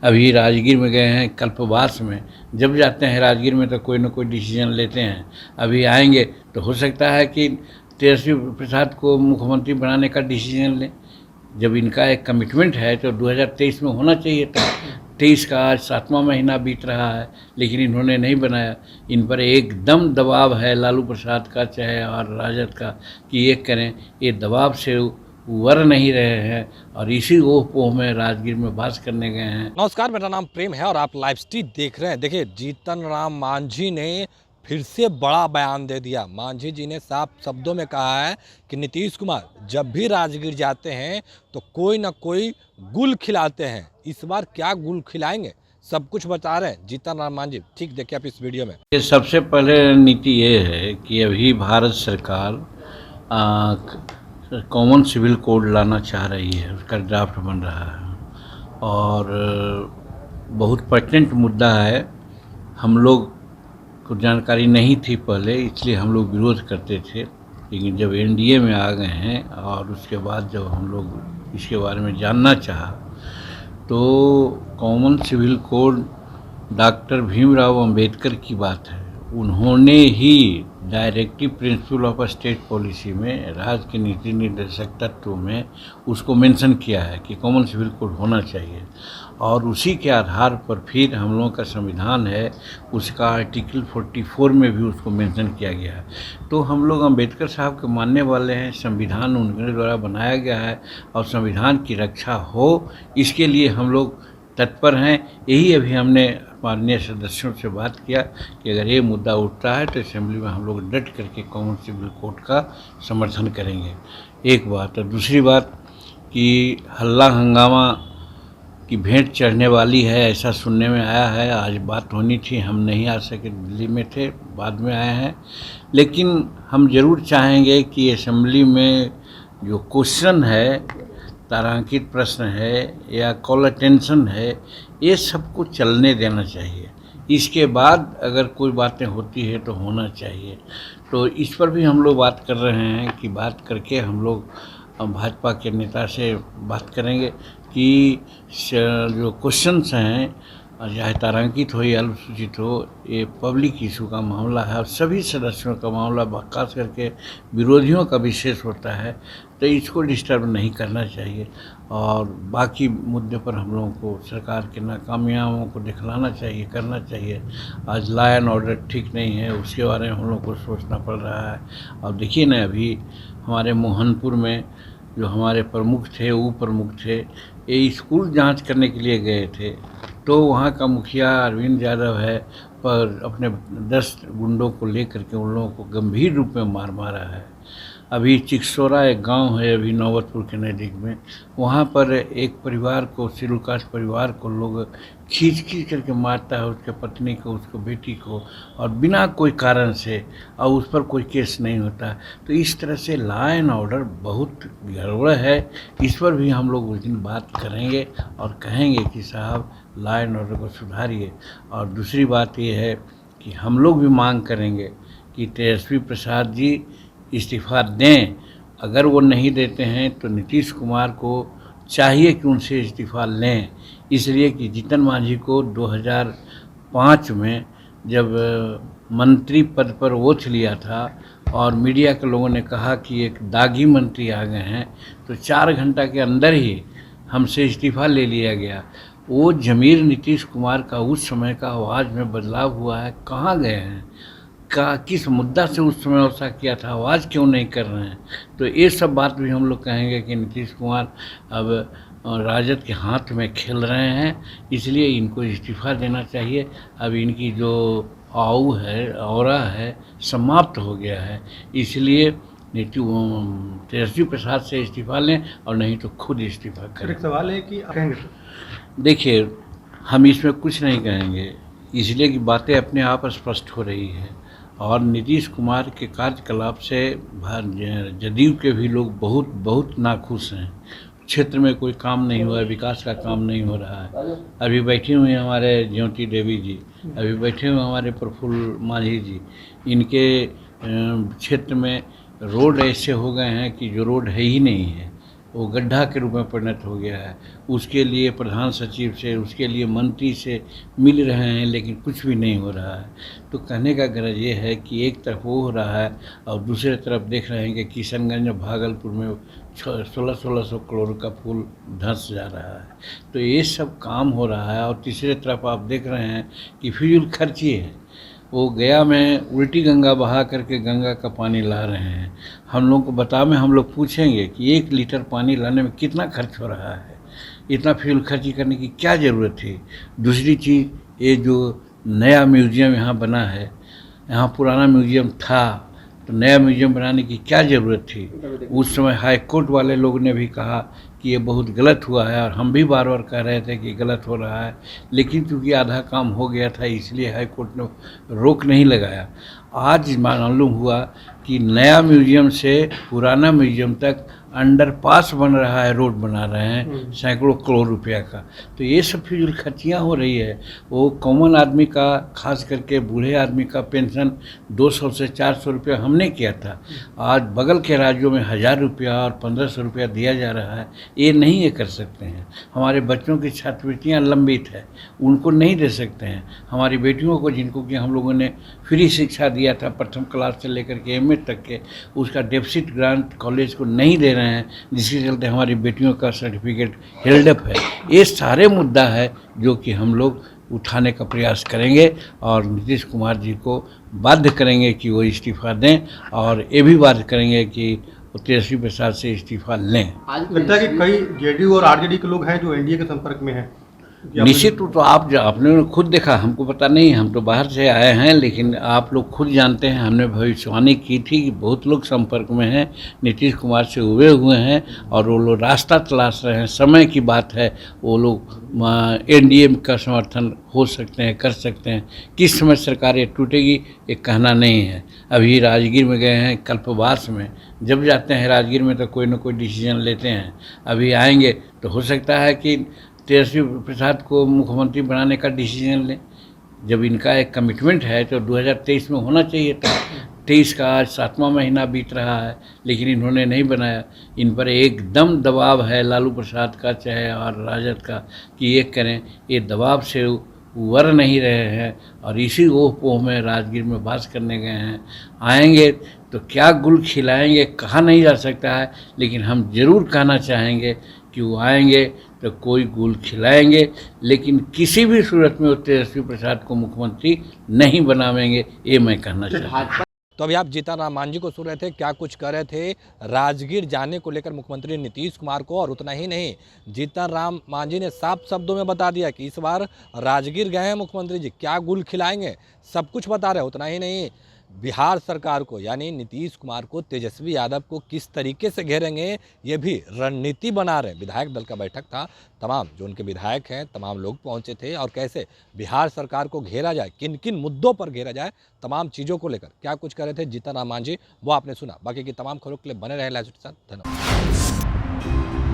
अभी राजगीर में गए हैं कल्पवास में। जब जाते हैं राजगीर में तो कोई ना कोई डिसीजन लेते हैं। अभी आएंगे तो हो सकता है कि तेजस्वी प्रसाद को मुख्यमंत्री बनाने का डिसीजन लें। जब इनका एक कमिटमेंट है तो 2023 में होना चाहिए था। 23 का आज 7वां महीना बीत रहा है, लेकिन इन्होंने नहीं बनाया। इन पर एकदम दबाव है लालू प्रसाद का चाहे और राजद का कि ये करें। ये दबाव से उबर नहीं रहे हैं और इसी ओह पोह में राजगीर में बात करने गए हैं। नमस्कार, मेरा नाम प्रेम है और आप लाइव स्ट्रीट देख रहे हैं। देखिए, जीतन राम मांझी ने फिर से बड़ा बयान दे दिया। मांझी जी ने साफ शब्दों में कहा है कि नीतीश कुमार जब भी राजगीर जाते हैं तो कोई ना कोई गुल खिलाते हैं। इस बार क्या गुल खिलाएंगे, सब कुछ बता रहे हैं जीतन राम मांझी। ठीक देखिए आप इस वीडियो में। ये सबसे पहले नीति ये है कि अभी भारत सरकार कॉमन सिविल कोड लाना चाह रही है, उसका ड्राफ्ट बन रहा है और बहुत पर्टिनेंट मुद्दा है। हम लोग को जानकारी नहीं थी पहले, इसलिए हम लोग विरोध करते थे, लेकिन जब एनडीए में आ गए हैं और उसके बाद जब हम लोग इसके बारे में जानना चाहा तो common civil code doctor Bhimrao Ambedkar की बात है। उन्होंने ही directive principle of state policy में राज्य के नीति निर्देशक तत्व में उसको मेंशन किया है कि कॉमन सिविल कोड होना चाहिए और उसी के आधार पर फिर हम लोगों का संविधान है, उसका आर्टिकल 44 में भी उसको मेंशन किया गया है। तो हम लोग अंबेडकर साहब के मानने वाले हैं। संविधान उनके द्वारा बनाया गया है और संविधान की रक्षा हो, इसके लिए हम लोग तत्पर हैं। यही अभी हमने माननीय सदस्यों से बात किया कि अगर ये मुद्दा उठता है तो असेंबली में हम लोग डट करके कॉमन सिविल कोड का समर्थन करेंगे। एक बात। और दूसरी बात कि हल्ला हंगामा की भेंट चढ़ने वाली है, ऐसा सुनने में आया है। आज बात होनी थी, हम नहीं आ सके, दिल्ली में थे, बाद में आए हैं। लेकिन हम ज़रूर चाहेंगे कि असेंबली में जो क्वेश्चन है, तारांकित प्रश्न है या कॉल अटेंशन है, ये सबको चलने देना चाहिए। इसके बाद अगर कोई बातें होती है तो होना चाहिए। तो इस पर भी हम लोग बात कर रहे हैं कि बात करके हम लोग भाजपा के नेता से बात करेंगे कि जो क्वेश्चंस हैं, चाहे तारांकित हो या अल्पसूचित हो, ये पब्लिक इशू का मामला है और सभी सदस्यों का मामला, खास करके विरोधियों का विशेष होता है, तो इसको डिस्टर्ब नहीं करना चाहिए। और बाकी मुद्दे पर हम लोगों को सरकार के नाकामयाबियों को दिखलाना चाहिए, करना चाहिए। आज लॉ एंड ऑर्डर ठीक नहीं है, उसके बारे में हम लोग को सोचना पड़ रहा है। और देखिए ना, अभी हमारे मोहनपुर में जो हमारे प्रमुख थे, उप प्रमुख थे, ये स्कूल जांच करने के लिए गए थे, तो वहाँ का मुखिया अरविंद यादव है पर अपने 10 गुंडों को लेकर के उन लोगों को गंभीर रूप में मारा है। अभी चिकसोरा एक गांव है अभी नौबतपुर के नज़दीक में, वहाँ पर एक परिवार को, शेड्यूल कास्ट परिवार को लोग खींच करके मारता है, उसके पत्नी को, उसको बेटी को, और बिना कोई कारण से, और उस पर कोई केस नहीं होता। तो इस तरह से लॉ एंड ऑर्डर बहुत गड़बड़ है। इस पर भी हम लोग उस दिन बात करेंगे और कहेंगे कि साहब लॉ एंड ऑर्डर को सुधारिए। और दूसरी बात ये है कि हम लोग भी मांग करेंगे कि तेजस्वी प्रसाद जी इस्तीफ़ा दें। अगर वो नहीं देते हैं तो नीतीश कुमार को चाहिए कि उनसे इस्तीफ़ा लें, इसलिए कि जीतन मांझी को 2005 में जब मंत्री पद पर ओथ लिया था और मीडिया के लोगों ने कहा कि एक दागी मंत्री आ गए हैं, तो 4 घंटा के अंदर ही हमसे इस्तीफ़ा ले लिया गया। वो ज़मीर नीतीश कुमार का उस समय का आवाज़ में बदलाव हुआ है, कहाँ गए हैं, का किस मुद्दा से उस समय ऐसा किया था, आवाज़ क्यों नहीं कर रहे हैं। तो ये सब बात भी हम लोग कहेंगे कि नीतीश कुमार अब राजद के हाथ में खेल रहे हैं, इसलिए इनको इस्तीफ़ा देना चाहिए। अब इनकी जो आऊ है, ऑरा है, समाप्त हो गया है, इसलिए तेजस्वी प्रसाद से इस्तीफ़ा लें और नहीं तो खुद इस्तीफ़ा करें। एक सवाल है कि आप कहेंगे? देखिए, हम इसमें कुछ नहीं कहेंगे, इसलिए कि बातें अपने आप स्पष्ट हो रही है और नीतीश कुमार के कार्यकलाप से जदयू के भी लोग बहुत नाखुश हैं। क्षेत्र में कोई काम नहीं हुआ है, विकास का काम नहीं हो रहा है। अभी बैठे हुए हैं हमारे ज्योति देवी जी, अभी बैठे हुए हमारे प्रफुल्ल मांझी जी, इनके क्षेत्र में रोड ऐसे हो गए हैं कि जो रोड है ही नहीं है। वो गड्ढा के रूप में परिणत हो गया है। उसके लिए प्रधान सचिव से, उसके लिए मंत्री से मिल रहे हैं, लेकिन कुछ भी नहीं हो रहा है। तो कहने का गरज ये है कि एक तरफ वो हो रहा है और दूसरे तरफ देख रहे हैं कि किशनगंज और भागलपुर में 1600 करोड़ का पुल धंस जा रहा है। तो ये सब काम हो रहा है। और तीसरे तरफ आप देख रहे हैं कि फिजूल खर्ची है। वो गया में उल्टी गंगा बहा करके गंगा का पानी ला रहे हैं। हम लोग को बता में हम लोग पूछेंगे कि 1 लीटर पानी लाने में कितना खर्च हो रहा है, इतना फिजूल खर्ची करने की क्या ज़रूरत थी। दूसरी चीज़, ये जो नया म्यूज़ियम यहाँ बना है, यहाँ पुराना म्यूज़ियम था, तो नया म्यूज़ियम बनाने की क्या ज़रूरत थी। उस समय हाई कोर्ट वाले लोग ने भी कहा कि ये बहुत गलत हुआ है, और हम भी बार बार कह रहे थे कि गलत हो रहा है, लेकिन चूँकि आधा काम हो गया था इसलिए हाई कोर्ट ने रोक नहीं लगाया। आज मालूम हुआ कि नया म्यूज़ियम से पुराना म्यूज़ियम तक अंडरपास बन रहा है, रोड बना रहे हैं सैकड़ों करोड़ रुपया का। तो ये सब फिजूल खर्चियाँ हो रही है। वो कॉमन आदमी का, खास करके बूढ़े आदमी का पेंशन 200 से 400 रुपया हमने किया था। आज बगल के राज्यों में 1000 रुपया और 1500 रुपया दिया जा रहा है। ये नहीं ये कर सकते हैं। हमारे बच्चों की छात्रवृत्तियाँ लंबित है, उनको नहीं दे सकते हैं। हमारी बेटियों को, जिनको कि हम लोगों ने फ्री शिक्षा दिया था प्रथम क्लास से लेकर के एमए तक के, उसका डेफिसिट ग्रांट कॉलेज को नहीं दे रहे हैं, जिसके चलते हमारी बेटियों का सर्टिफिकेट हेल्डअप है। ये सारे मुद्दा है जो कि हम लोग उठाने का प्रयास करेंगे और नीतीश कुमार जी को बाध्य करेंगे कि वो इस्तीफा दें, और ये भी बाध्य करेंगे कि वो तेजस्वी प्रसाद से इस्तीफा लें। लगता है कि कई जेडीयू और आरजेडी के लोग हैं जो एनडीए के संपर्क में हैं। निश्चित रूप तो आपने खुद देखा, हमको पता नहीं, हम तो बाहर से आए हैं, लेकिन आप लोग खुद जानते हैं। हमने भविष्यवाणी की थी कि बहुत लोग संपर्क में हैं, नीतीश कुमार से हुए हुए हैं, और वो लोग रास्ता तलाश रहे हैं। समय की बात है, वो लोग एनडीए का समर्थन हो सकते हैं, कर सकते हैं। किस समय सरकार ये टूटेगी ये कहना नहीं है। अभी राजगीर में गए हैं, कल्पवास में जब जाते हैं राजगीर में तो कोई ना कोई डिसीजन लेते हैं। अभी आएंगे तो हो सकता है कि तेजस्वी प्रसाद को मुख्यमंत्री बनाने का डिसीजन लें। जब इनका एक कमिटमेंट है तो 2023 में होना चाहिए था। 23 का आज 7वां महीना बीत रहा है, लेकिन इन्होंने नहीं बनाया। इन पर एकदम दबाव है लालू प्रसाद का चाहे और राजद का कि ये करें। ये दबाव से उबर नहीं रहे हैं, और इसी ओह पोह में राजगीर में बात करने गए हैं। आएंगे तो क्या गुल खिलाएंगे कहा नहीं जा सकता है, लेकिन हम ज़रूर कहना चाहेंगे कि वो आएंगे तो कोई गुल खिलाएंगे, लेकिन किसी भी सूरत में वो तेजस्वी प्रसाद को मुख्यमंत्री नहीं बनावेंगे, ये मैं कहना चाहता हूँ। तो अभी आप जीतन राम मांझी को सुन रहे थे, क्या कुछ कह रहे थे राजगीर जाने को लेकर मुख्यमंत्री नीतीश कुमार को। और उतना ही नहीं, जीतन राम मांझी ने साफ शब्दों में बता दिया कि इस बार राजगीर गए हैं मुख्यमंत्री जी, क्या गुल खिलाएंगे, सब कुछ बता रहे। उतना ही नहीं, बिहार सरकार को यानी नीतीश कुमार को, तेजस्वी यादव को किस तरीके से घेरेंगे ये भी रणनीति बना रहे। विधायक दल का बैठक था, तमाम जो उनके विधायक हैं तमाम लोग पहुंचे थे, और कैसे बिहार सरकार को घेरा जाए, किन किन मुद्दों पर घेरा जाए, तमाम चीज़ों को लेकर क्या कुछ कर रहे थे जीतन राम मांझी, वो आपने सुना। बाकी की तमाम खबरों के लिए बने रहे लाइव के साथ। धन्यवाद।